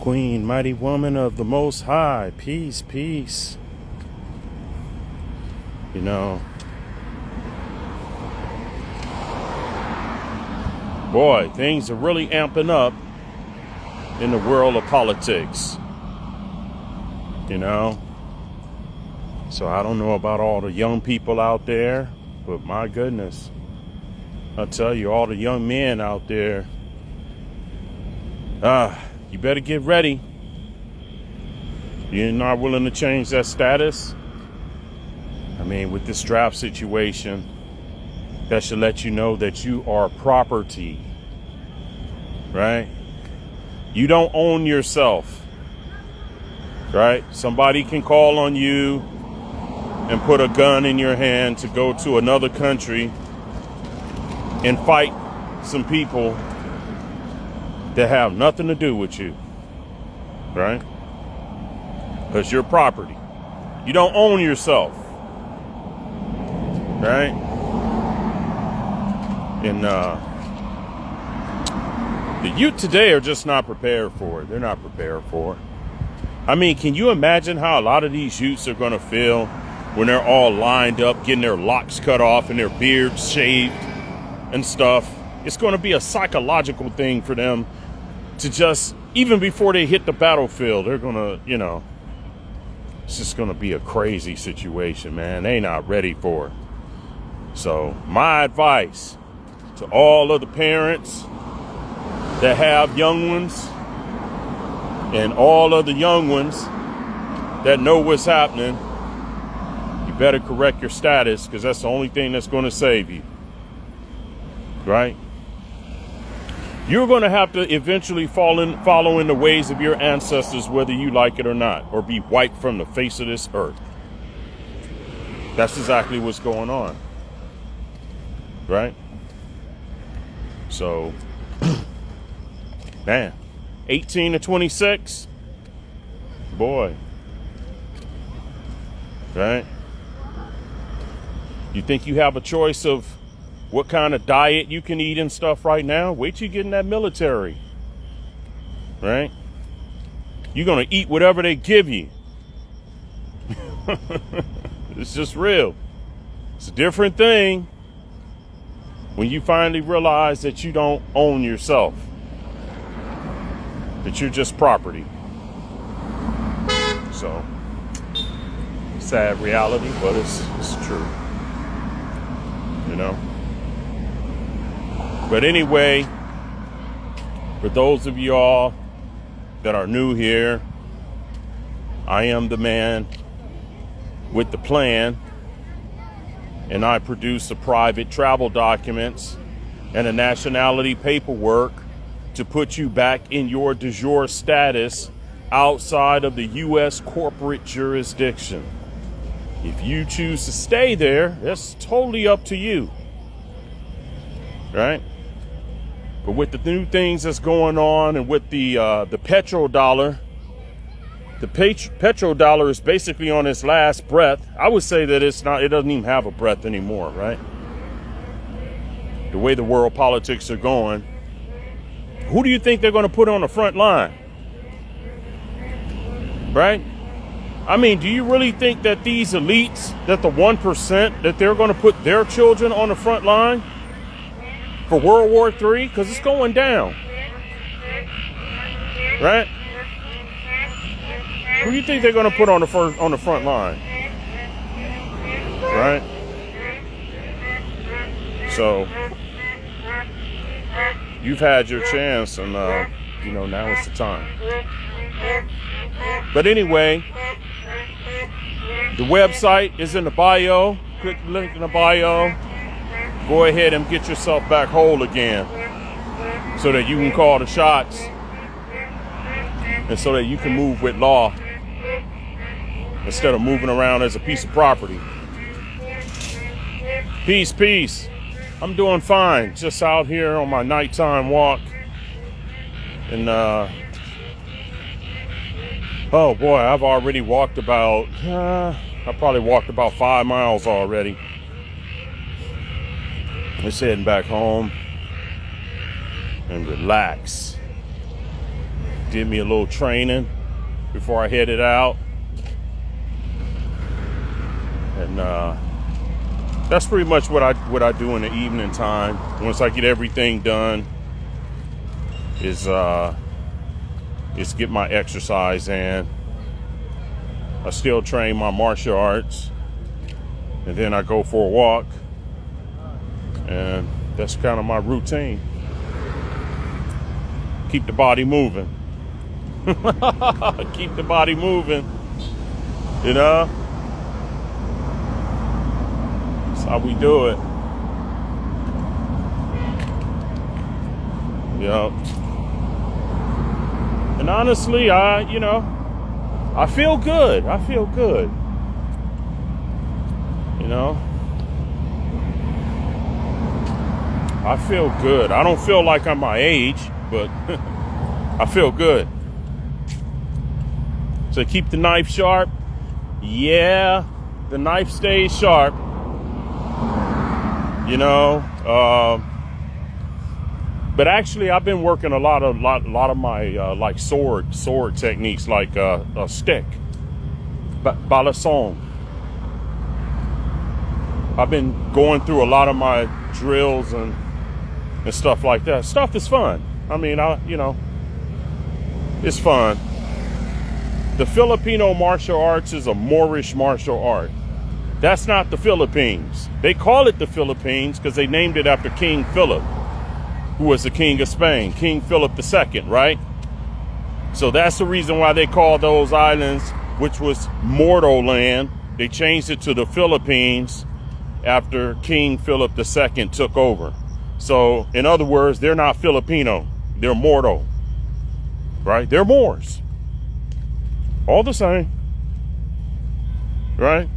Queen, mighty woman of the Most High. Peace, peace. You know, boy, things are really amping up in the world of politics. You know, so I don't know about all the young people out there, but my goodness, I'll tell you, all the young men out there, you better get ready. You're not willing to change that status. I mean, with this draft situation, that should let you know that you are property, right? You don't own yourself, right? Somebody can call on you and put a gun in your hand to go to another country and fight some people that have nothing to do with you, right? Because you're property. You don't own yourself, right? And the youth today are just not prepared for it. They're not prepared for it. I mean, can you imagine how a lot of these youths are going to feel when they're all lined up, getting their locks cut off and their beards shaved and stuff? It's going to be a psychological thing for them to just, even before they hit the battlefield, they're going to, you know, it's just going to be a crazy situation, man. They not ready for it. So my advice to all of the parents that have young ones and all of the young ones that know what's happening, you better correct your status, because that's the only thing that's going to save you, right? You're going to have to eventually follow in the ways of your ancestors, whether you like it or not, or be wiped from the face of this earth. That's exactly what's going on, right? So, man, 18 to 26, boy, right? You think you have a choice of what kind of diet you can eat and stuff right now? Wait till you get in that military, right? You're going to eat whatever they give you. It's just real. It's a different thing when you finally realize that you don't own yourself, that you're just property. So, sad reality, but it's true, you know? But anyway, for those of y'all that are new here, I am the man with the plan, and I produce the private travel documents and the nationality paperwork to put you back in your de jure status outside of the U.S. corporate jurisdiction. If you choose to stay there, that's totally up to you, right? But with the new things that's going on, and with the petrodollar, the petrodollar is basically on its last breath. I would say that it doesn't even have a breath anymore, right? The way the world politics are going, who do you think they're going to put on the front line? Right? I mean, do you really think that these elites, that the 1%, that they're going to put their children on the front line for World War III? Because it's going down. Right? Who do you think they're going to put on the front line? Right? So, you've had your chance, and you know, now it's the time. But anyway, the website is in the bio. Click the link in the bio. Go ahead and get yourself back whole again, so that you can call the shots, and so that you can move with law instead of moving around as a piece of property. Peace, peace. I'm doing fine. Just out here on my nighttime walk. And, oh boy, I've already walked about, I probably walked about 5 miles already. Just heading back home and relax. Did me a little training before I headed out. And that's pretty much what I do in the evening time. Once I get everything done, is get my exercise in. I still train my martial arts, and then I go for a walk, and that's kind of my routine. Keep the body moving. Keep the body moving, you know. That's how we do it. Yep. And honestly, I feel good. I feel good. You know, I feel good. I don't feel like I'm my age, but I feel good. So keep the knife sharp. Yeah, the knife stays sharp. You know, but actually I've been working a lot of my like sword techniques, like a stick, balason. I've been going through a lot of my drills and stuff like that. Stuff is fun. I mean, it's fun. The Filipino martial arts is a Moorish martial art. That's not the Philippines. They call it the Philippines because they named it after King Philip, who was the king of Spain, King Philip II, right? So that's the reason why they call those islands, which was mortal land, they changed it to the Philippines after King Philip II took over. So in other words, they're not Filipino, they're mortal, right? They're Moors. All the same, right?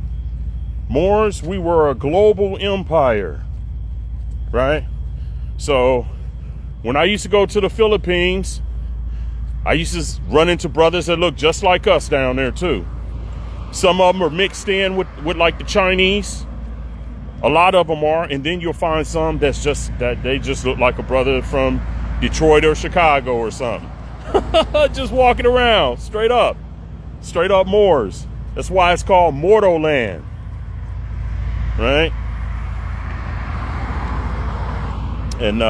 Moors, we were a global empire, right? So when I used to go to the Philippines, I used to run into brothers that look just like us down there too. Some of them are mixed in with like the Chinese. A lot of them are, and then you'll find some that they just look like a brother from Detroit or Chicago or something. Just walking around, straight up Moors. That's why it's called mortal land, right? And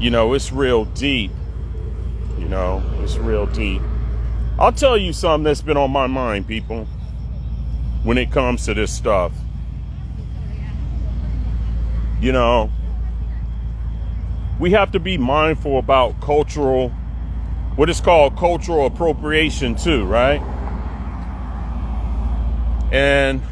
it's real deep. It's real deep. I'll tell you something that's been on my mind, people, when it comes to this stuff. We have to be mindful about what is called cultural appropriation too, right? And,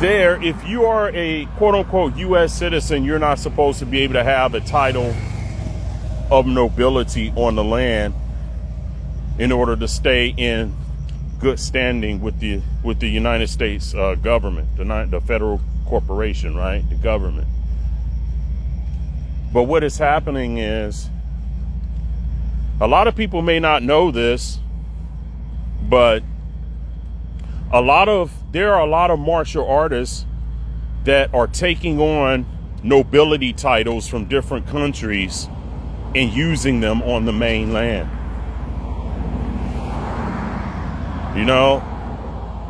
if you are a quote unquote U.S. citizen, you're not supposed to be able to have a title of nobility on the land in order to stay in good standing with the United States government, the federal corporation, right? The government. But what is happening is, a lot of people may not know this, but there are a lot of martial artists that are taking on nobility titles from different countries and using them on the mainland.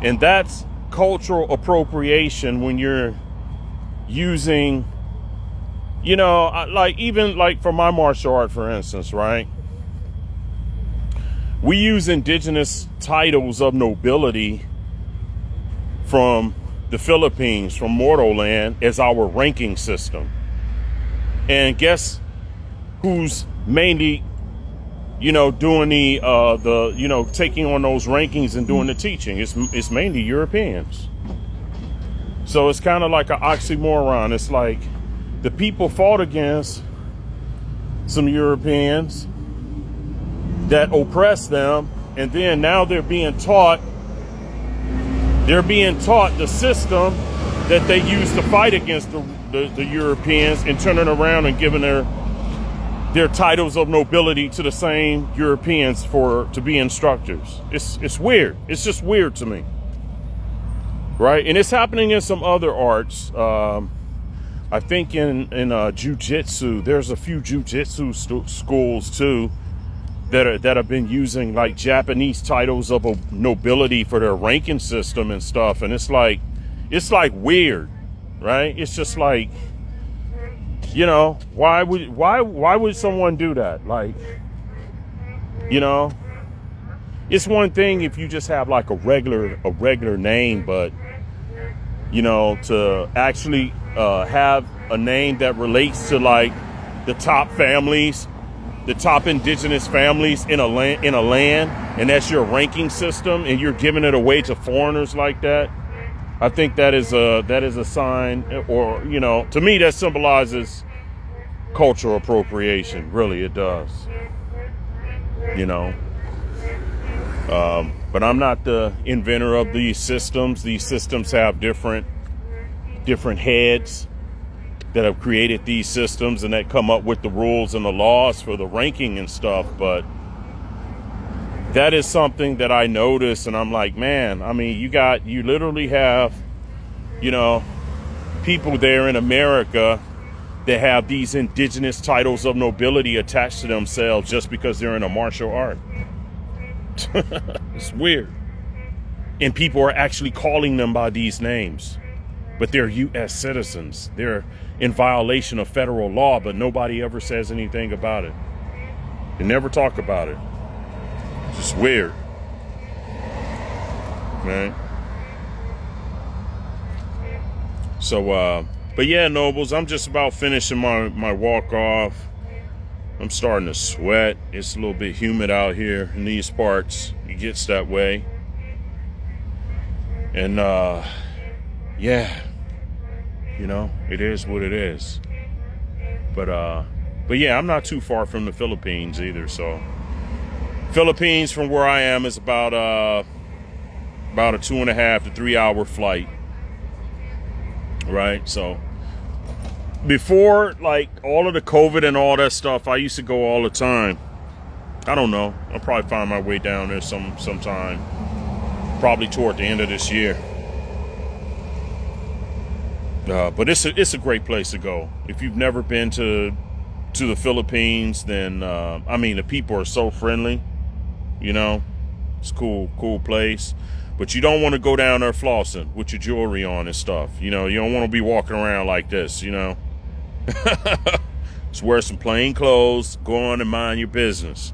And that's cultural appropriation when you're using, like for my martial art, for instance, right? We use indigenous titles of nobility from the Philippines, from mortal land, as our ranking system. And guess who's mainly, doing the taking on those rankings and doing the teaching? It's mainly Europeans. So it's kind of like an oxymoron. It's like the people fought against some Europeans that oppressed them, and then now they're being taught the system that they used to fight against the Europeans, and turning around and giving their titles of nobility to the same Europeans to be instructors. It's weird. It's just weird to me. right? And it's happening in some other arts. I think in jiu-jitsu, there's a few jiu-jitsu schools too that have been using like Japanese titles of nobility for their ranking system and stuff. And it's like weird, right? It's just like, you know, why would someone do that? Like, you know, it's one thing if you just have like a regular name, but you know, to actually have a name that relates to like the top families, the top indigenous families in a land, and that's your ranking system, and you're giving it away to foreigners like that. I think that is a sign, or, you know, to me that symbolizes cultural appropriation. Really, it does. You know. But I'm not the inventor of these systems. These systems have different heads that have created these systems and that come up with the rules and the laws for the ranking and stuff. But that is something that I notice, and I'm like, man, I mean, you literally have, you know, people there in America that have these indigenous titles of nobility attached to themselves just because they're in a martial art. It's weird. And people are actually calling them by these names, but they're U.S. citizens. They're in violation of federal law, but nobody ever says anything about it. They never talk about it. It's just weird, right? So, but yeah, nobles, I'm just about finishing my walk off. I'm starting to sweat. It's a little bit humid out here in these parts. It gets that way. And, yeah, you know, it is what it is. But yeah, I'm not too far from the Philippines either. So Philippines from where I am is about a 2.5 to 3 hour flight. Right. So before, like, all of the COVID and all that stuff, I used to go all the time. I don't know. I'll probably find my way down there sometime. Probably toward the end of this year. But it's a great place to go. If you've never been to the Philippines, then I mean, the people are so friendly. You know, it's a cool place. But you don't want to go down there flossing with your jewelry on and stuff. You know, you don't want to be walking around like this, you know. Just wear some plain clothes, go on and mind your business.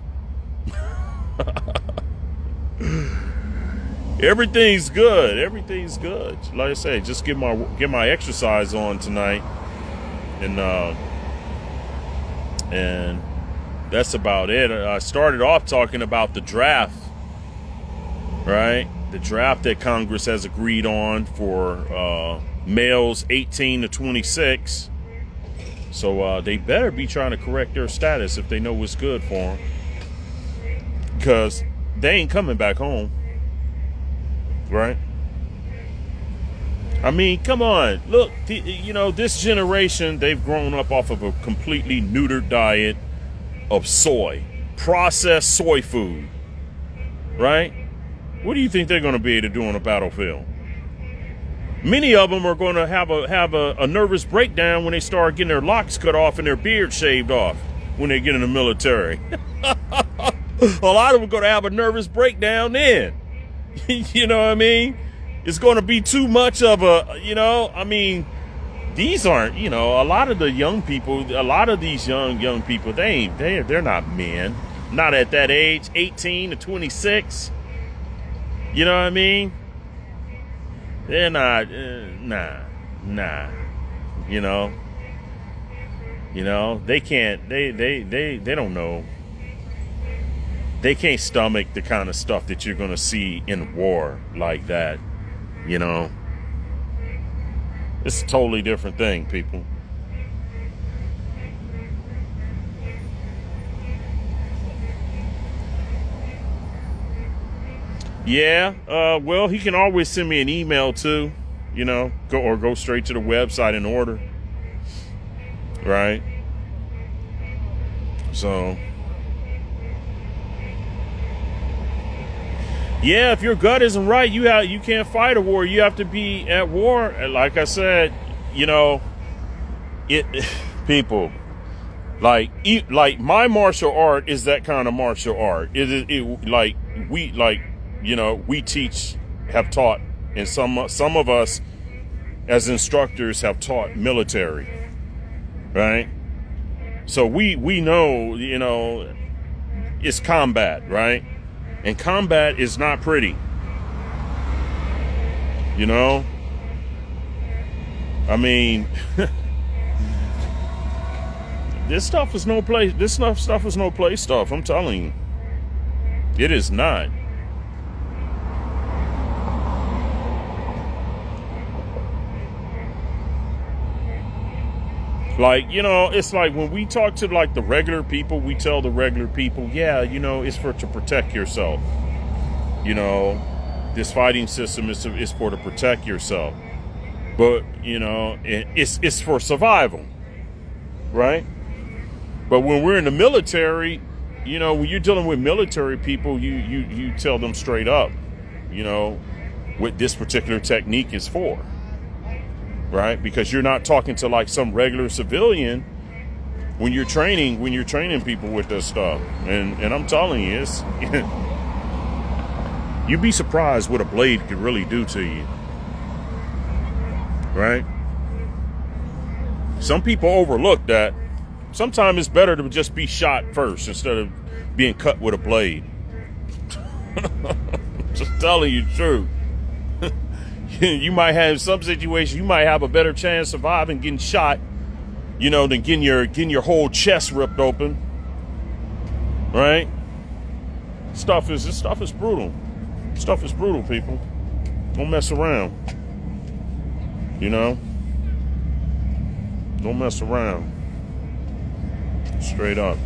Everything's good. Everything's good. Like I say, just get my exercise on tonight. And that's about it. I started off talking about the draft, right? The draft that Congress has agreed on for males 18 to 26. So they better be trying to correct their status if they know what's good for them. Because they ain't coming back home. Right? I mean, come on. Look, you know, this generation, they've grown up off of a completely neutered diet of soy. Processed soy food. Right? What do you think they're going to be able to do on a battlefield? Many of them are going to have a nervous breakdown when they start getting their locks cut off and their beard shaved off when they get in the military. A lot of them are going to have a nervous breakdown then. You know what I mean? It's going to be too much of a, you know, I mean, these aren't, you know, a lot of the young people, a lot of these young people, they're not men. Not at that age, 18 to 26. You know what I mean? They're not, nah. You know, they can't, they don't know. They can't stomach the kind of stuff that you're going to see in war like that, you know. It's a totally different thing, people. Yeah, well, he can always send me an email too, you know, go straight to the website and order. Right? So Yeah, if your gut isn't right, you can't fight a war. You have to be at war. And like I said, you know, it people like my martial art is that kind of martial art. We teach, have taught, and some of us as instructors have taught military, right? So we know, you know, it's combat, right? And combat is not pretty. You know? I mean, this stuff is no play. This stuff is no play stuff. I'm telling you. It is not. Like, you know, it's like when we talk to like the regular people, we tell the regular people, yeah, you know, it's to protect yourself. You know, this fighting system is for to protect yourself. But, you know, it's for survival, right? But when we're in the military, you know, when you're dealing with military people, you tell them straight up, you know, what this particular technique is for. Right? Because you're not talking to like some regular civilian when you're training people with this stuff. And I'm telling you, it's you'd be surprised what a blade could really do to you. Right? Some people overlook that. Sometimes it's better to just be shot first instead of being cut with a blade. Just telling you the truth. You might have some situations, you might have a better chance of surviving getting shot, you know, than getting your whole chest ripped open. Right? This stuff is brutal. Stuff is brutal, people. Don't mess around. You know? Don't mess around. Straight up.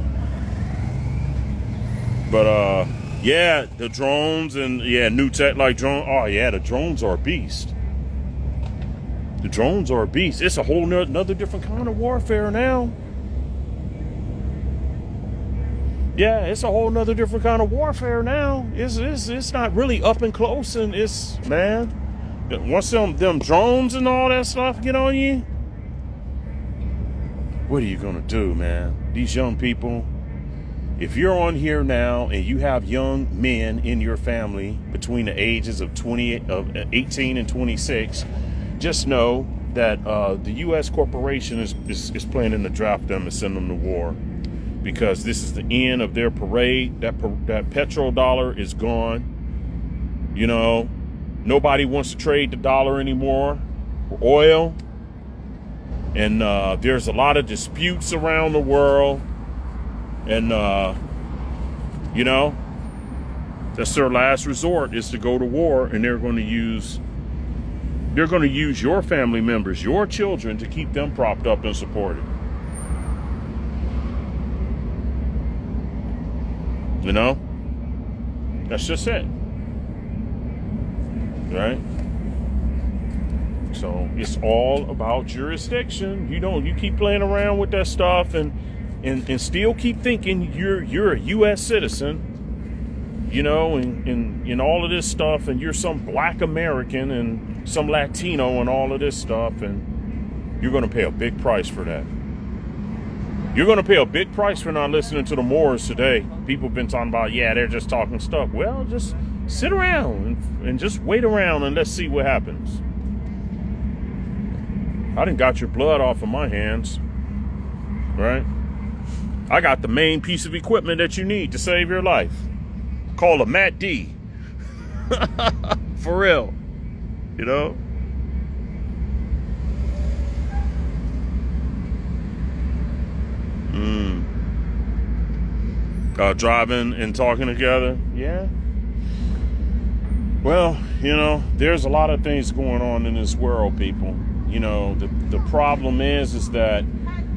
But yeah, the drones and new tech like drone. Oh yeah, the drones are a beast. The drones are a beast. It's a whole another different kind of warfare now. Yeah, it's a whole nother different kind of warfare now. It's not really up and close, and it's, man, once them drones and all that stuff get on you, what are you gonna do, man? These young people. If you're on here now and you have young men in your family between the ages of 18 and 26, just know that the U.S. corporation is planning to draft them and send them to war, because this is the end of their parade. That petrodollar is gone. You know, nobody wants to trade the dollar anymore for oil, and there's a lot of disputes around the world. And, you know, that's their last resort, is to go to war, and they're going to use your family members, your children, to keep them propped up and supported. You know, that's just it. Right? So it's all about jurisdiction. You keep playing around with that stuff and still keep thinking you're a U.S. citizen, you know, and all of this stuff, and you're some black American and some Latino and all of this stuff, and you're going to pay a big price for that. You're going to pay a big price for not listening to the Moors today. People have been talking about, yeah, they're just talking stuff. Well, just sit around and just wait around and let's see what happens. I done got your blood off of my hands, right? I got the main piece of equipment that you need to save your life. Called a MATD. For real. You know? Driving and talking together. Yeah. Well, you know, there's a lot of things going on in this world, people. You know, the problem is that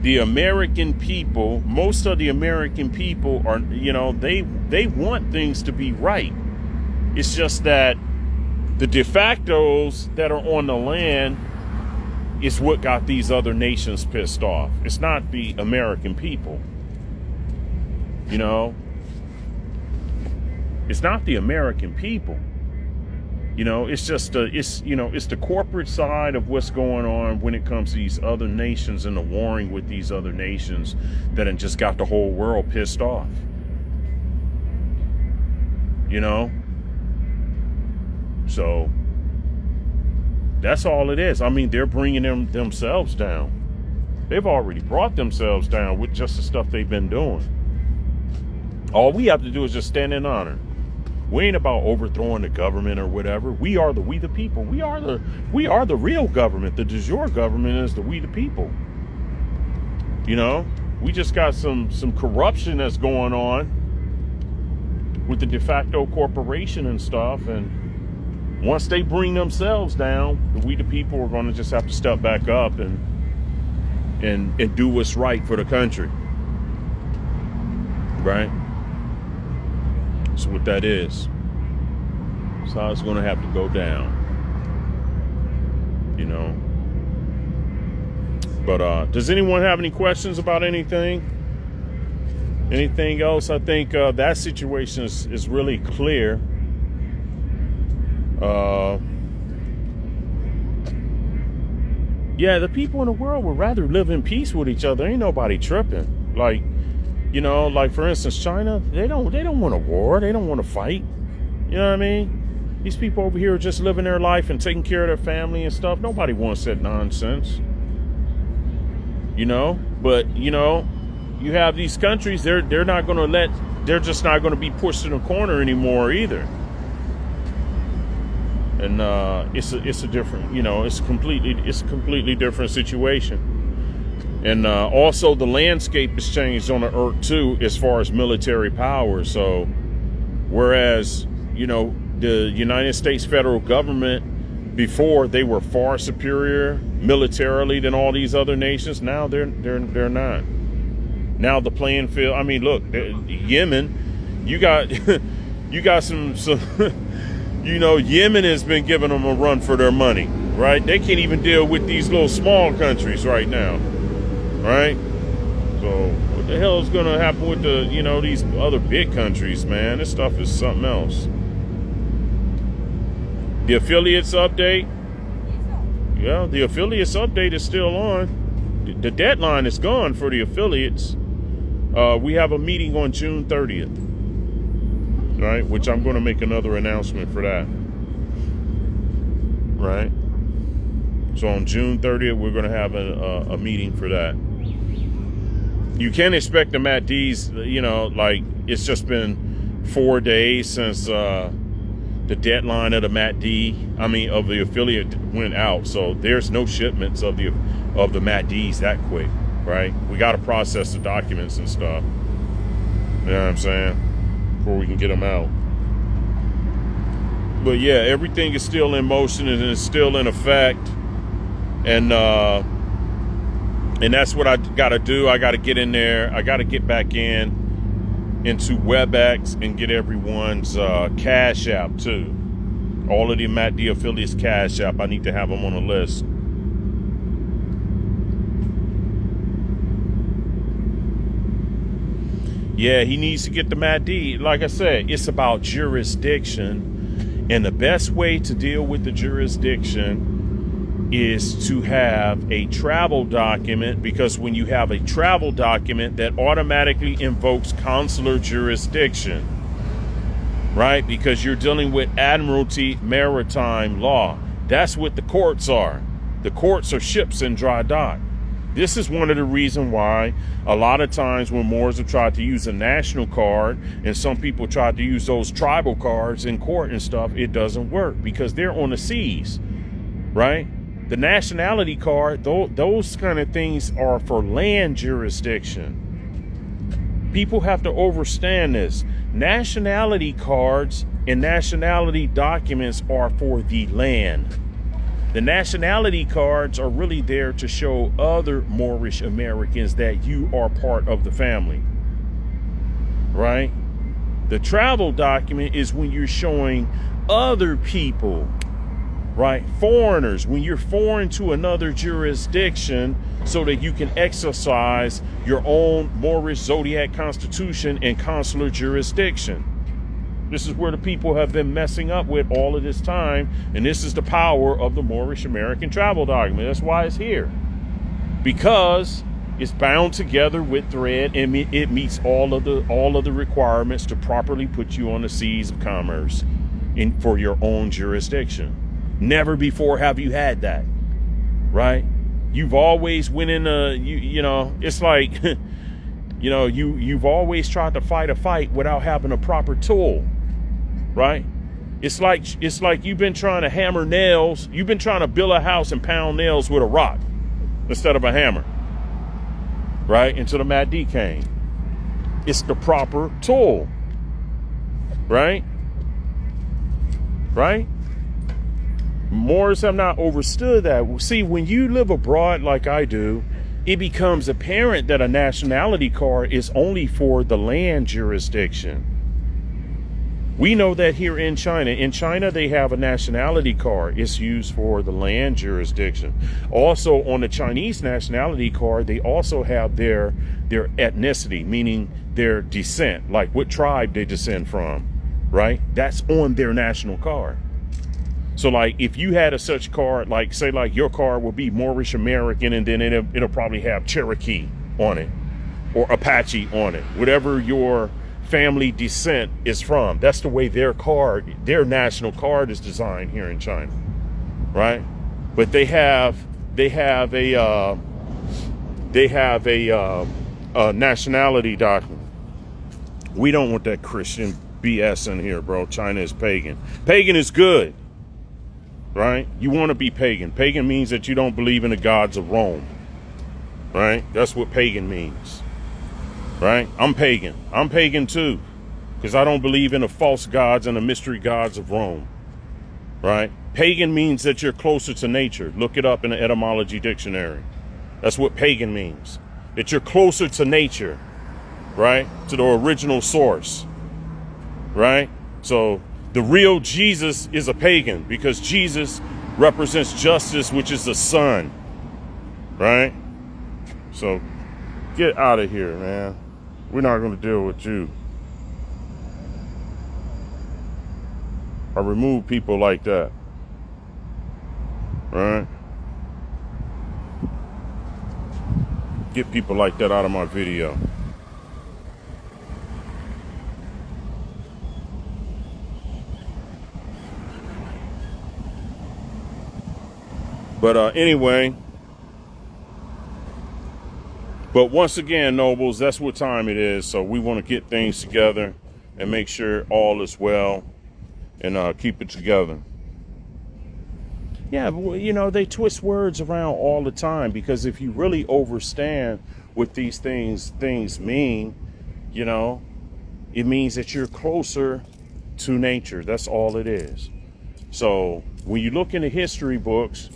the American people, most of the American people are, you know, they want things to be right. It's just that the de factos that are on the land is what got these other nations pissed off. It's not the American people. You know, it's not the American people. You know, it's just it's the corporate side of what's going on when it comes to these other nations and the warring with these other nations that have just got the whole world pissed off. You know, so that's all it is. I mean, they're bringing themselves down. They've already brought themselves down with just the stuff they've been doing. All we have to do is just stand in honor. We ain't about overthrowing the government or whatever. We the people. We are the real government. The Dejure government is the we the people. You know, we just got some corruption that's going on with the de facto corporation and stuff. And once they bring themselves down, the we the people are going to just have to step back up and do what's right for the country. Right? That's what that is. That's how it's going to have to go down. You know. But does anyone have any questions about anything? Anything else? I think that situation is really clear. Yeah, the people in the world would rather live in peace with each other. Ain't nobody tripping. Like, you know, like for instance, China, they don't want a war. They don't want to fight. You know what I mean? These people over here are just living their life and taking care of their family and stuff. Nobody wants that nonsense. You know, but you know, you have these countries, they're not going to they're just not going to be pushed in a corner anymore either. And it's a different, you know, it's a completely different situation. And also the landscape has changed on the earth too, as far as military power. So whereas, you know, the United States federal government, before they were far superior militarily than all these other nations, now they're not. Now the playing field, I mean, look, Yemen, you got some you know, Yemen has been giving them a run for their money, right? They can't even deal with these little small countries right now, right? So what the hell is going to happen with the, you know, these other big countries, man? This stuff is something else. The affiliates update. Yeah, the affiliates update is still on. The deadline is gone for the affiliates. We have a meeting on June 30th. Right, which I'm going to make another announcement for that. Right. So on June 30th, we're going to have a meeting for that. You can't expect the MATDs, you know, like it's just been 4 days since the deadline of the MATD, of the affiliate went out. So there's no shipments of the MATDs that quick, right? We got to process the documents and stuff. You know what I'm saying? Before we can get them out. But yeah, everything is still in motion and it's still in effect. And that's what I got to do. I got to get in there. I got to get back into WebEx and get everyone's Cash App too. All of the MATD affiliates Cash App. I need to have them on a list. Yeah, he needs to get the MATD. Like I said, it's about jurisdiction. And the best way to deal with the jurisdiction is to have a travel document, because when you have a travel document, that automatically invokes consular jurisdiction, right? Because you're dealing with admiralty maritime law. That's what the courts are. The courts are ships in dry dock. This is one of the reasons why a lot of times when Moors have tried to use a national card and some people tried to use those tribal cards in court and stuff, it doesn't work because they're on the seas, right? The nationality card, those kind of things are for land jurisdiction. People have to understand this. Nationality cards and nationality documents are for the land. The nationality cards are really there to show other Moorish Americans that you are part of the family, right? The travel document is when you're showing other people, right? Foreigners, when you're foreign to another jurisdiction so that you can exercise your own Moorish Zodiac Constitution and consular jurisdiction, This is where the people have been messing up with all of this time. And this is the power of the Moorish American Travel Document. That's why it's here. Because it's bound together with thread, and it meets all of the requirements to properly put you on the seas of commerce for your own jurisdiction. Never before have you had that, right? You've always went in it's like, you've always tried to fight a fight without having a proper tool, right? It's like you've been trying to hammer nails. You've been trying to build a house and pound nails with a rock instead of a hammer, right? Until the MATD came. It's the proper tool, right? Right? Moors have not understood that. See, when you live abroad like I do, it becomes apparent that a nationality card is only for the land jurisdiction. We know that here in China. In China, they have a nationality card. It's used for the land jurisdiction. Also, on the Chinese nationality card, they also have their ethnicity, meaning their descent, like what tribe they descend from, right? That's on their national card. So like if you had a such card, like say like your card will be Moorish American, and then it'll probably have Cherokee on it or Apache on it, whatever your family descent is from. That's the way their national card is designed here in China, right? But they have a nationality document. We don't want that Christian BS in here, bro. China is pagan. Pagan is good. Right? You want to be pagan. Pagan means that you don't believe in the gods of Rome. Right? That's what pagan means. Right? I'm pagan. I'm pagan too. Because I don't believe in the false gods and the mystery gods of Rome. Right? Pagan means that you're closer to nature. Look it up in the etymology dictionary. That's what pagan means. That you're closer to nature. Right? To the original source. Right? So the real Jesus is a pagan because Jesus represents justice, which is the sun, right? So get out of here, man. We're not going to deal with you. I remove people like that, right? Get people like that out of my video. But anyway, but once again, nobles, that's what time it is. So we want to get things together and make sure all is well and keep it together. Yeah, they twist words around all the time, because if you really understand what these things mean, it means that you're closer to nature. That's all it is. So when you look in the history books,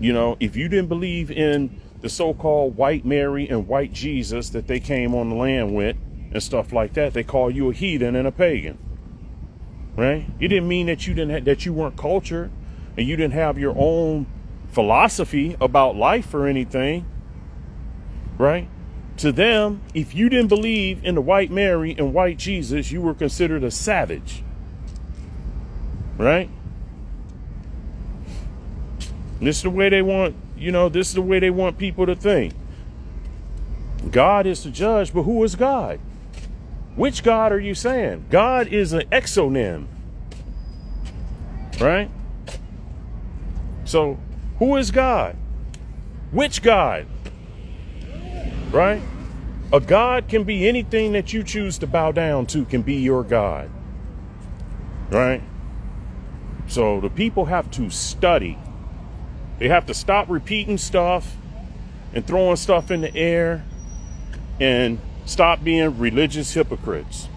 if you didn't believe in the so-called white Mary and white Jesus that they came on the land with and stuff like that, they call you a heathen and a pagan, right? It didn't mean that you weren't cultured and you didn't have your own philosophy about life or anything, right? To them, if you didn't believe in the white Mary and white Jesus, you were considered a savage, right? This is the way they want, this is the way they want people to think. God is the judge, but who is God? Which God are you saying? God is an exonym, right? So who is God? Which God? Right? A God can be anything that you choose to bow down to, can be your God, right? So the people have to study. They have to stop repeating stuff and throwing stuff in the air and stop being religious hypocrites.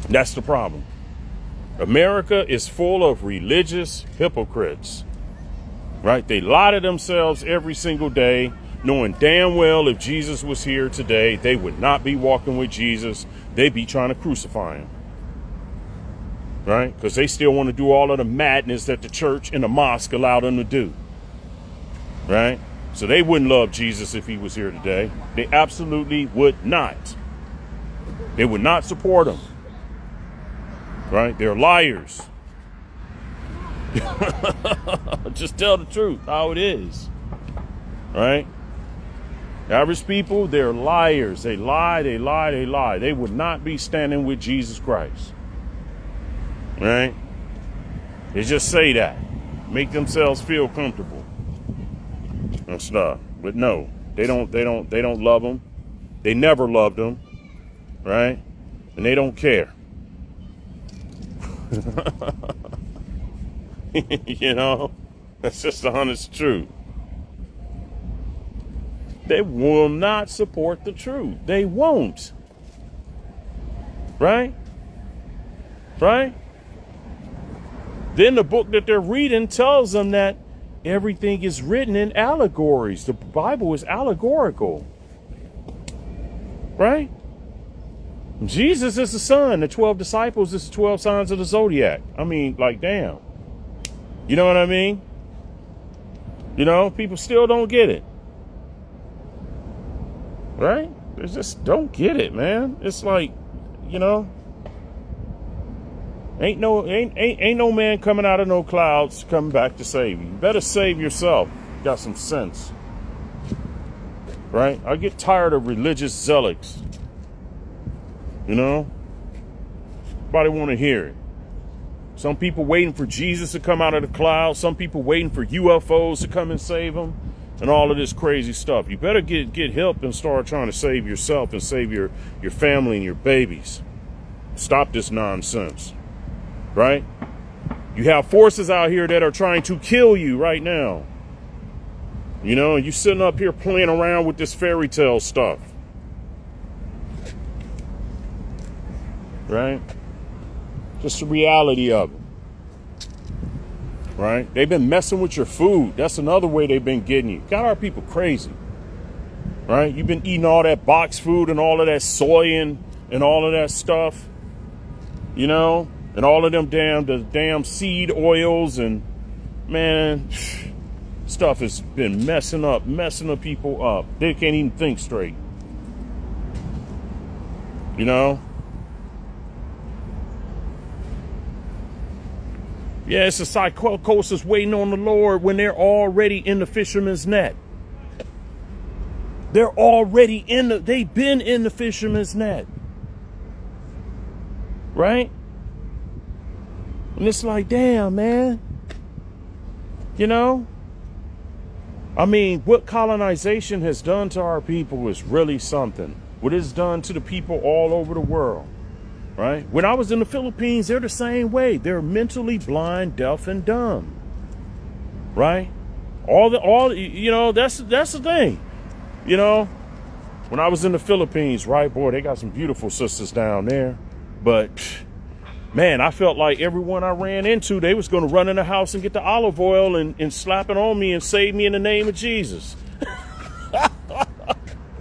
That's the problem. America is full of religious hypocrites, right? They lie to themselves every single day, knowing damn well if Jesus was here today, they would not be walking with Jesus. They'd be trying to crucify him. Right? Because they still want to do all of the madness that the church and the mosque allowed them to do. Right? So they wouldn't love Jesus if he was here today. They absolutely would not. They would not support them. Right? They're liars. Just tell the truth, how it is. Right? Average people, they're liars. They lie, they lie, they lie. They would not be standing with Jesus Christ. Right? They just say that. Make themselves feel comfortable and stuff. But no, they don't love them. They never loved them. Right? And they don't care. You know, that's just the honest truth. They will not support the truth. They won't. Right? Right? Then the book that they're reading tells them that everything is written in allegories. The Bible is allegorical. Right? Jesus is the sun. The 12 disciples is the 12 signs of the zodiac. I mean, like, damn. You know what I mean? You know, people still don't get it. Right? They just don't get it, man. It's like, you know, ain't no man coming out of no clouds coming back to save you. You better save yourself. You got some sense. Right? I get tired of religious zealots. You know? Nobody want to hear it. Some people waiting for Jesus to come out of the clouds. Some people waiting for UFOs to come and save them. And all of this crazy stuff. You better get help and start trying to save yourself and save your family and your babies. Stop this nonsense. Right? You have forces out here that are trying to kill you right now. You know, and you sitting up here playing around with this fairy tale stuff. Right? Just the reality of it. Right? They've been messing with your food. That's another way they've been getting you. Got our people crazy. Right? You've been eating all that box food and all of that soy and all of that stuff. You know? And all of them damn seed oils and, man, stuff has been messing the people up. They can't even think straight. You know? Yeah, it's a psychosis waiting on the Lord when they're already in the fisherman's net. They've been in the fisherman's net. Right? And it's like, damn, man. You know? I mean, what colonization has done to our people is really something. What it's done to the people all over the world. Right? When I was in the Philippines, they're the same way. They're mentally blind, deaf, and dumb. Right? You know, that's the thing. You know, when I was in the Philippines, right, boy, they got some beautiful sisters down there. But, man, I felt like everyone I ran into, they was going to run in the house and get the olive oil and slap it on me and save me in the name of Jesus.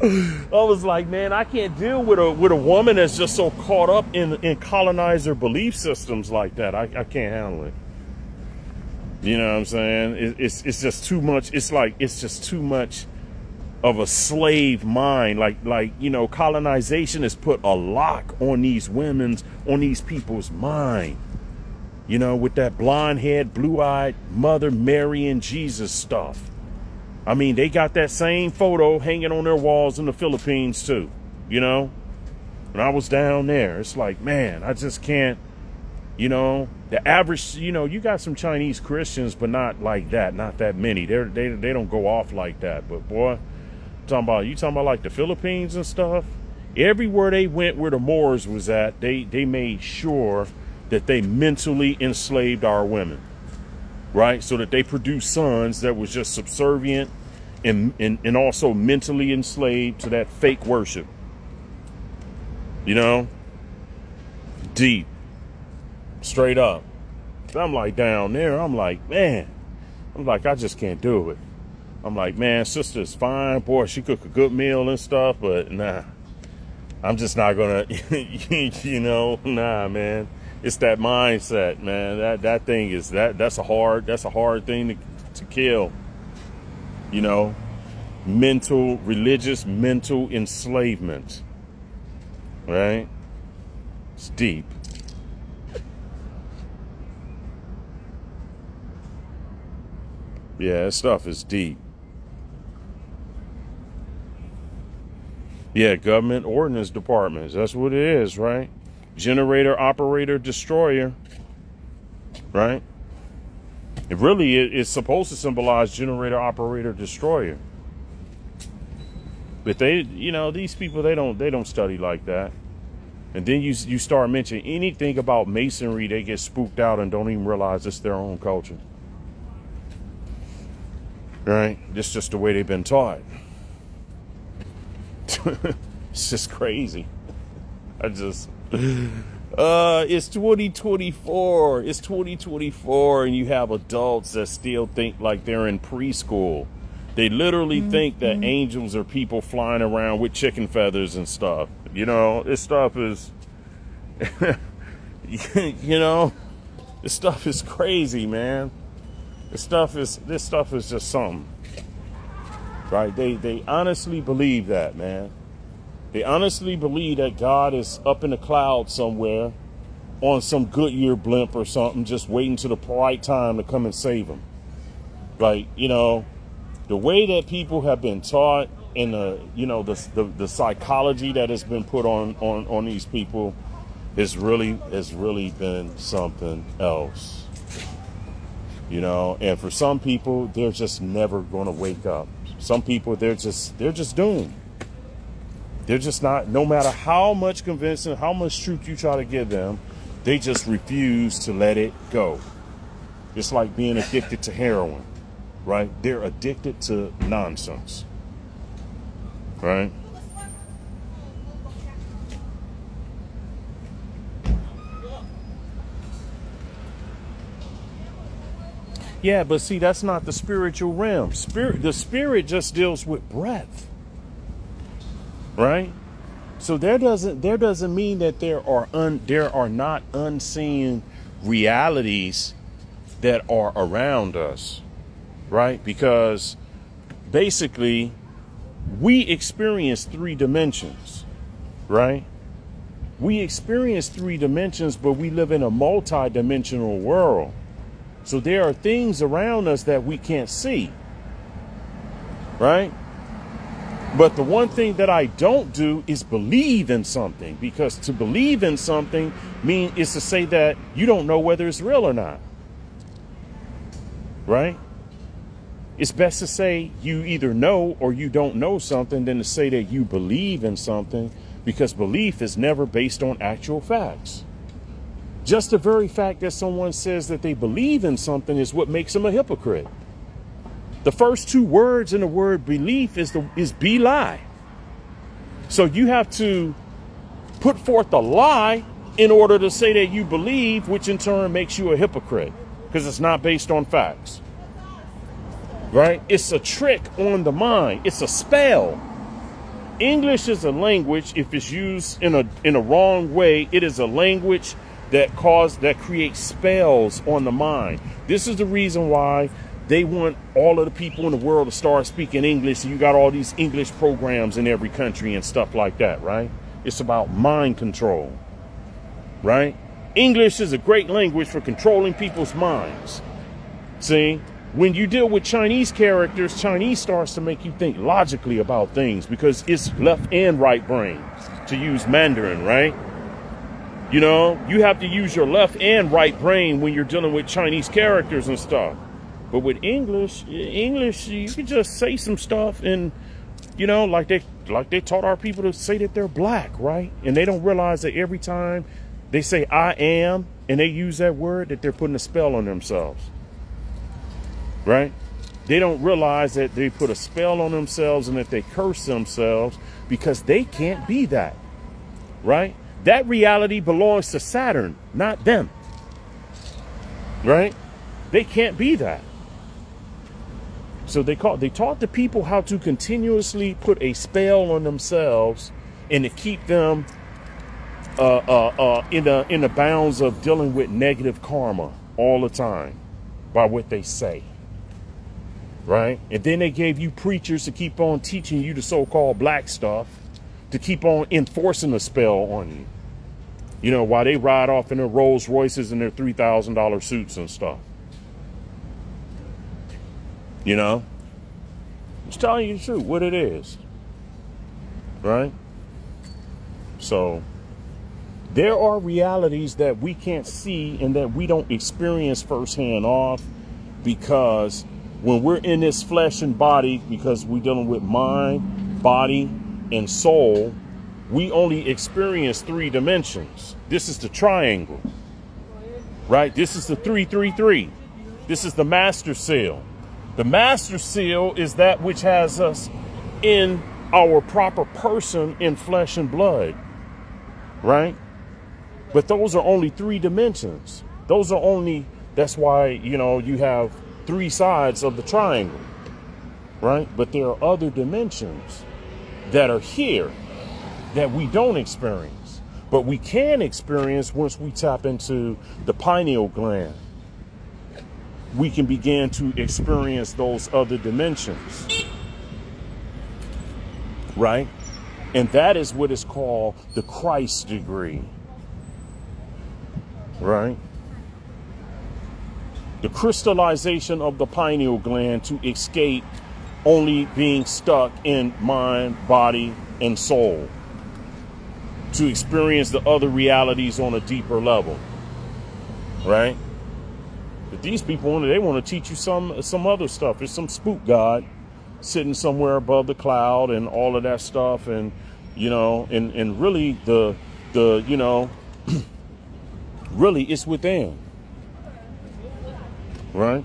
I was like, man, I can't deal with a woman that's just so caught up in colonizer belief systems like that. I can't handle it. You know what I'm saying? It's just too much. It's just too much of a slave mind. Like, you know, colonization has put a lock on these people's mind. You know, with that blonde head, blue-eyed Mother Mary and Jesus stuff. I mean, they got that same photo hanging on their walls in the Philippines, too, you know? When I was down there, it's like, man, I just can't, you know? The average, you know, you got some Chinese Christians, but not like that, not that many. They don't go off like that. But, boy, you talking about like the Philippines and stuff? Everywhere they went where the Moors was at, they made sure that they mentally enslaved our women. Right? So that they produced sons that was just subservient and also mentally enslaved to that fake worship. You know? Deep. Straight up. So I'm like down there, I'm like, man. I'm like, I just can't do it. I'm like, man, sister's fine. Boy, she cook a good meal and stuff, but nah. I'm just not gonna, you know, nah, man. It's that mindset, man. That thing is that's a hard thing to kill. You know, religious mental enslavement. Right? It's deep. Yeah, that stuff is deep. Yeah, government ordnance departments. That's what it is, right? Generator, operator, destroyer, right? It really is supposed to symbolize generator, operator, destroyer. But they, these people, they don't study like that. And then you start mentioning anything about masonry, they get spooked out and don't even realize it's their own culture. Right? It's just the way they've been taught. It's just crazy. It's 2024. It's 2024, and you have adults that still think like they're in preschool. They literally think that angels are people flying around with chicken feathers and stuff. This stuff is, this stuff is crazy, man. This stuff is just something, right? They honestly believe that, man. They honestly believe that God is up in the clouds somewhere on some Goodyear blimp or something, just waiting to the right time to come and save them. Like, the way that people have been taught and the psychology that has been put on these people has really been something else. And for some people, they're just never going to wake up. Some people, they're just doomed. They're just not, no matter how much convincing, how much truth you try to give them, they just refuse to let it go. It's like being addicted to heroin, right? They're addicted to nonsense, right? Yeah, but see, that's not the spiritual realm. The spirit just deals with breath, right? So there doesn't mean that there are not unseen realities that are around us, right? Because basically, we experience 3 dimensions, right? We experience 3 dimensions, but we live in a multi-dimensional world. So there are things around us that we can't see, right? But the one thing that I don't do is believe in something, because to believe in something is to say that you don't know whether it's real or not, right? It's best to say you either know or you don't know something than to say that you believe in something, because belief is never based on actual facts. Just the very fact that someone says that they believe in something is what makes them a hypocrite. The first 2 words in the word belief is be lie. So you have to put forth a lie in order to say that you believe, which in turn makes you a hypocrite, because it's not based on facts. Right? It's a trick on the mind. It's a spell. English is a language. If it's used in a wrong way, it is a language that creates spells on the mind. This is the reason why they want all of the people in the world to start speaking English. And you got all these English programs in every country and stuff like that, right? It's about mind control, right? English is a great language for controlling people's minds. See, when you deal with Chinese characters, Chinese starts to make you think logically about things, because it's left and right brain, to use Mandarin, right? You have to use your left and right brain when you're dealing with Chinese characters and stuff. But with English, you can just say some stuff and, like they taught our people to say that they're black, right? And they don't realize that every time they say I am and they use that word, that they're putting a spell on themselves, right? They don't realize that they put a spell on themselves and that they curse themselves because they can't be that, right? That reality belongs to Saturn, not them, right? They can't be that. So they taught the people how to continuously put a spell on themselves and to keep them in the bounds of dealing with negative karma all the time by what they say, right? And then they gave you preachers to keep on teaching you the so-called black stuff, to keep on enforcing a spell on you, You know, while they ride off in their Rolls Royces and their $3,000 suits and stuff. You know, just telling you the truth, what it is. Right? So there are realities that we can't see and that we don't experience firsthand off, because when we're in this flesh and body, because we're dealing with mind, body, and soul, we only experience 3 dimensions. This is the triangle, right? This is the 333. This is the master seal. The master seal is that which has us in our proper person in flesh and blood, right? But those are only 3 dimensions. That's why, you know, you have 3 sides of the triangle, right? But there are other dimensions that are here that we don't experience, but we can experience once we tap into the pineal gland. We can begin to experience those other dimensions, right? And that is what is called the Christ degree, right? The crystallization of the pineal gland to escape only being stuck in mind, body, and soul, to experience the other realities on a deeper level, right? But these people, they want to teach you some other stuff. There's some spook god sitting somewhere above the cloud and all of that stuff, and you know, and really the you know, really it's within, right?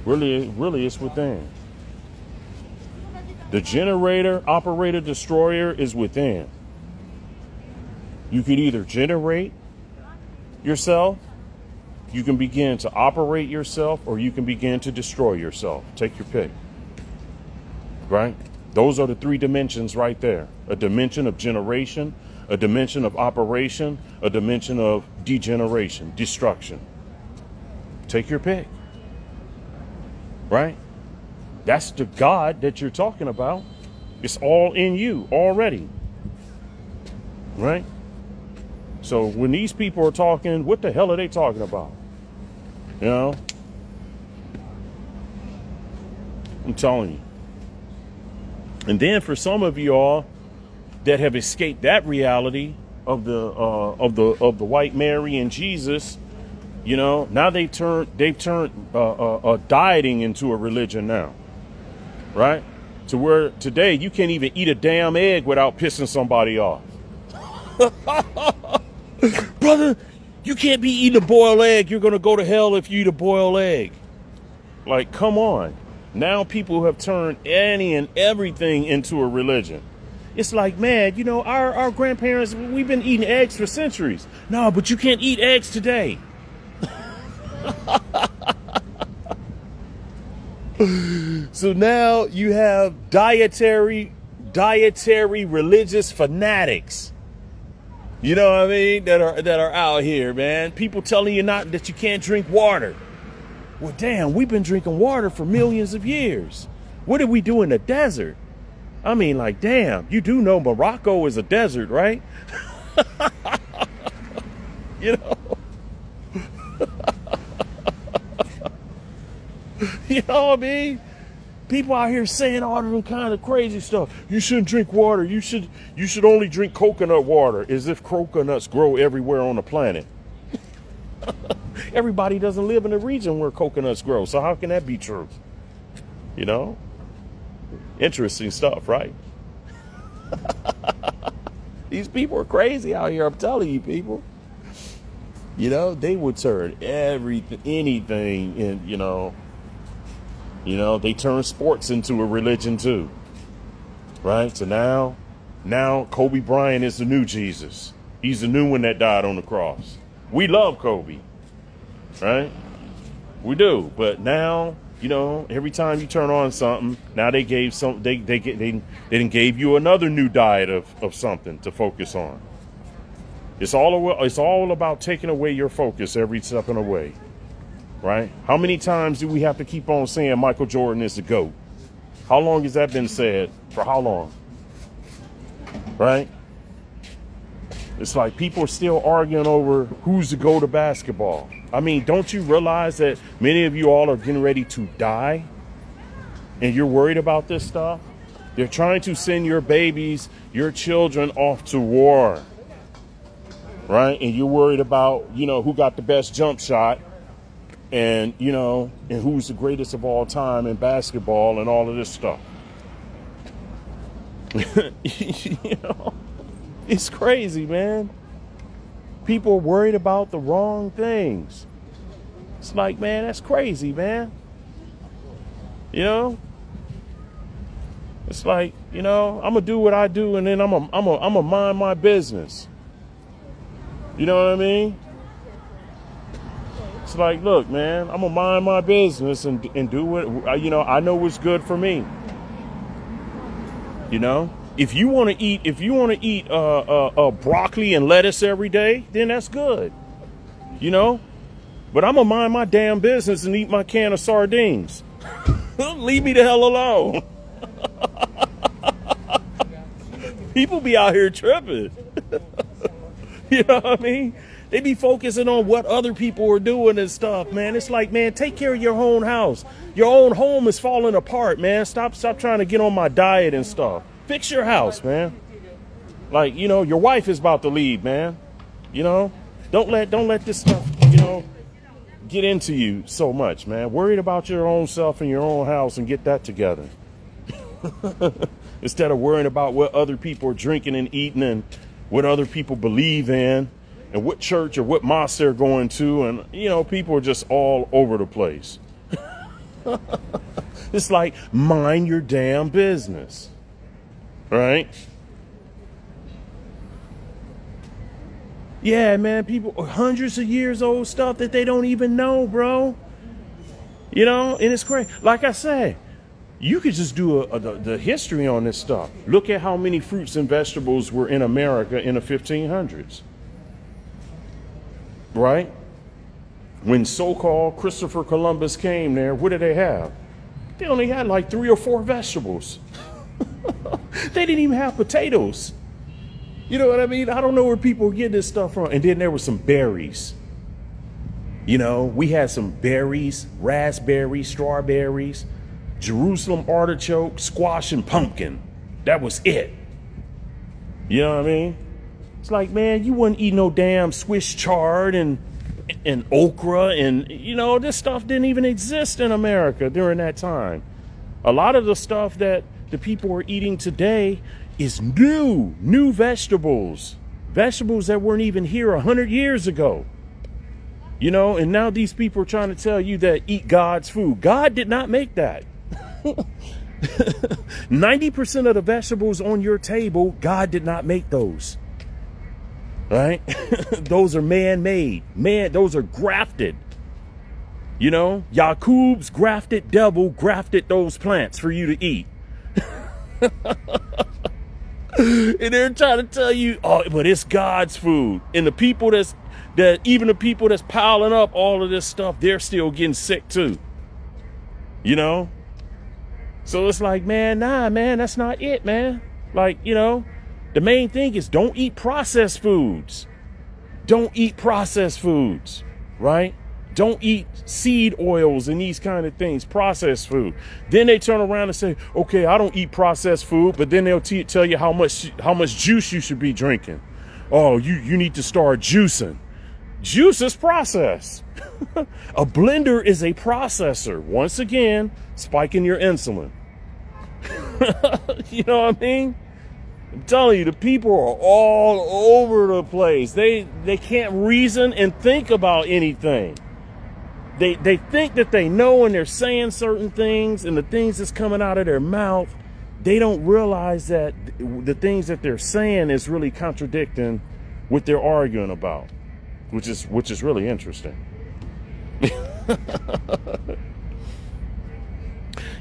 Really it's within. The generator, operator, destroyer is within. You could either generate yourself, you can begin to operate yourself, or you can begin to destroy yourself. Take your pick, right? Those are the 3 dimensions right there. A dimension of generation, a dimension of operation, a dimension of degeneration, destruction. Take your pick, right? That's the God that you're talking about. It's all in you already, right? So when these people are talking, what the hell are they talking about? You know, I'm telling you. And then for some of y'all that have escaped that reality of the white Mary and Jesus, you know, now they've turned dieting into a religion now, right? To where today you can't even eat a damn egg without pissing somebody off. Brother, you can't be eating a boiled egg. You're going to go to hell if you eat a boiled egg. Like, come on. Now people have turned any and everything into a religion. It's like, man, you know, our grandparents, we've been eating eggs for centuries. No, but you can't eat eggs today. So now you have dietary religious fanatics. You know what I mean? That are out here, man. People telling you that you can't drink water. Well, damn, we've been drinking water for millions of years. What did we do in the desert? I mean, like, damn, you do know Morocco is a desert, right? You know? You know what I mean? People out here saying all of them kind of crazy stuff. You shouldn't drink water. You should only drink coconut water, as if coconuts grow everywhere on the planet. Everybody doesn't live in a region where coconuts grow, so how can that be true? You know? Interesting stuff, right? These people are crazy out here, I'm telling you, people. You know, they would turn anything in, you know, they turn sports into a religion too, right? So now Kobe Bryant is the new Jesus. He's the new one that died on the cross. We love Kobe, right? We do. But now, you know, every time you turn on something, now they gave they didn't gave you another new diet of something to focus on. It's all about taking away your focus every step of the way. Right? How many times do we have to keep on saying Michael Jordan is the GOAT? How long has that been said? For how long? Right? It's like people are still arguing over who's to go to basketball. I mean, don't you realize that many of you all are getting ready to die and you're worried about this stuff? They're trying to send your babies, your children off to war, right? And you're worried about, who got the best jump shot and, and who's the greatest of all time in basketball and all of this stuff. It's crazy, man. People are worried about the wrong things. It's like, man, that's crazy, man. It's like, I'm gonna do what I do, and then I'm gonna mind my business. You know what I mean? It's like, look, man, I'm gonna mind my business and do what I know what's good for me. If you want to eat broccoli and lettuce every day, then that's good. But I'm gonna mind my damn business and eat my can of sardines. Leave me the hell alone. People be out here tripping. You know what I mean? They be focusing on what other people are doing and stuff, man. It's like, man, take care of your own house. Your own home is falling apart, man. Stop trying to get on my diet and stuff. Fix your house, man. Like, your wife is about to leave, man. Don't let this stuff, get into you so much, man. Worried about your own self and your own house and get that together. Instead of worrying about what other people are drinking and eating and what other people believe in and what church or what mosque they're going to. And, people are just all over the place. It's like, mind your damn business. Right? Yeah, man, people, hundreds of years old stuff that they don't even know, bro. And it's crazy. Like I said, you could just do the history on this stuff. Look at how many fruits and vegetables were in America in the 1500s. Right? When so-called Christopher Columbus came there, what did they have? They only had like 3 or 4 vegetables. They didn't even have potatoes. You know what I mean? I don't know where people get this stuff from. And then there were some berries. We had some berries, raspberries, strawberries, Jerusalem artichoke, squash, and pumpkin. That was it. You know what I mean? It's like, man, you wouldn't eat no damn Swiss chard and okra and, this stuff didn't even exist in America during that time. A lot of the stuff that the people are eating today is new vegetables that weren't even here 100 years ago. And now these people are trying to tell you that eat God's food. God did not make that. 90% of the vegetables on your table, God did not make those. Right? Those are man-made. Those are grafted. Yaqub's grafted devil grafted those plants for you to eat. And they're trying to tell you, oh, but it's God's food. And the people even the people that's piling up all of this stuff, they're still getting sick too. So it's like, man, nah, man, that's not it, man. Like, the main thing is don't eat processed foods. Don't eat processed foods, right? Don't eat seed oils and these kind of things, processed food. Then they turn around and say, okay, I don't eat processed food, but then they'll tell you how much juice you should be drinking. Oh, you need to start juicing. Juice is processed. A blender is a processor. Once again, spiking your insulin. You know what I mean? I'm telling you, the people are all over the place. They can't reason and think about anything. They think that they know, and they're saying certain things, and the things that's coming out of their mouth, they don't realize that the things that they're saying is really contradicting what they're arguing about, which is really interesting.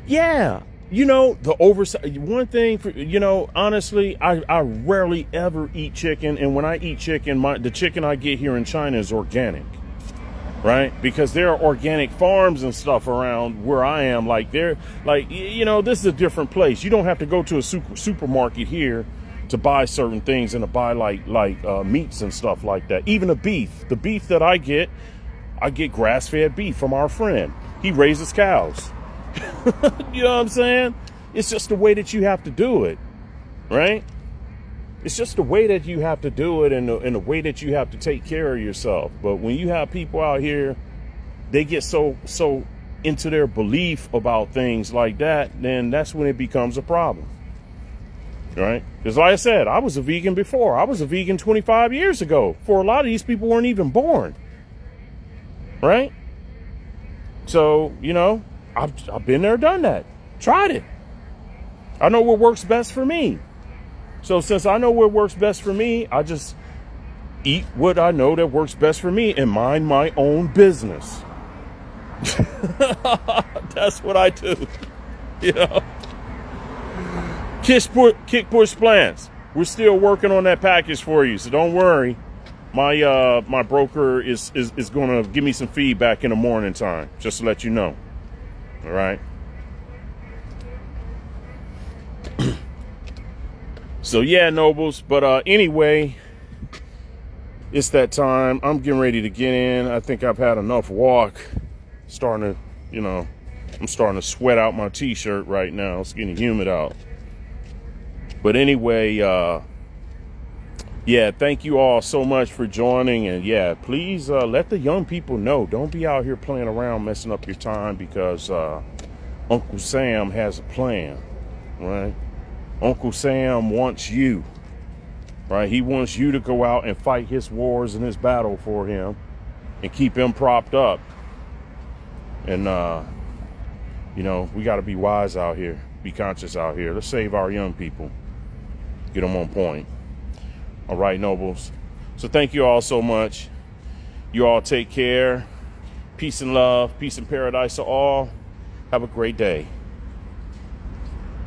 Yeah. The oversight, one thing for, honestly, I rarely ever eat chicken. And when I eat chicken, the chicken I get here in China is organic, right? Because there are organic farms and stuff around where I am. Like this is a different place. You don't have to go to a supermarket here to buy certain things and to buy like meats and stuff like that. Even the beef that I get grass-fed beef from our friend. He raises cows. You know what I'm saying? It's just the way that you have to do it, right? It's just the way that you have to do it, and the way that you have to take care of yourself. But when you have people out here, they get so into their belief about things like that, then that's when it becomes a problem, right? Because like I said, I was a vegan before. I was a vegan 25 years ago. For a lot of these people weren't even born, right? So, you know, I've been there, done that, tried it. I know what works best for me. So since I know what works best for me, I just eat what I know that works best for me and mind my own business. That's what I do. You know, kick push plans. We're still working on that package for you, so don't worry. My broker is going to give me some feedback in the morning time, just to let you know. All right. So yeah, nobles. But anyway, it's that time. I'm getting ready to get in. I think I've had enough walk. Starting to, you know, I'm starting to sweat out my t-shirt right now. It's getting humid out. But anyway, yeah, thank you all so much for joining. And yeah, please let the young people know. Don't be out here playing around, messing up your time, because Uncle Sam has a plan, right? Uncle Sam wants you, right? He wants you to go out and fight his wars and his battle for him and keep him propped up. And, you know, we got to be wise out here, be conscious out here. Let's save our young people, get them on point. All right, nobles. So thank you all so much. You all take care. Peace and love, peace and paradise to all. Have a great day.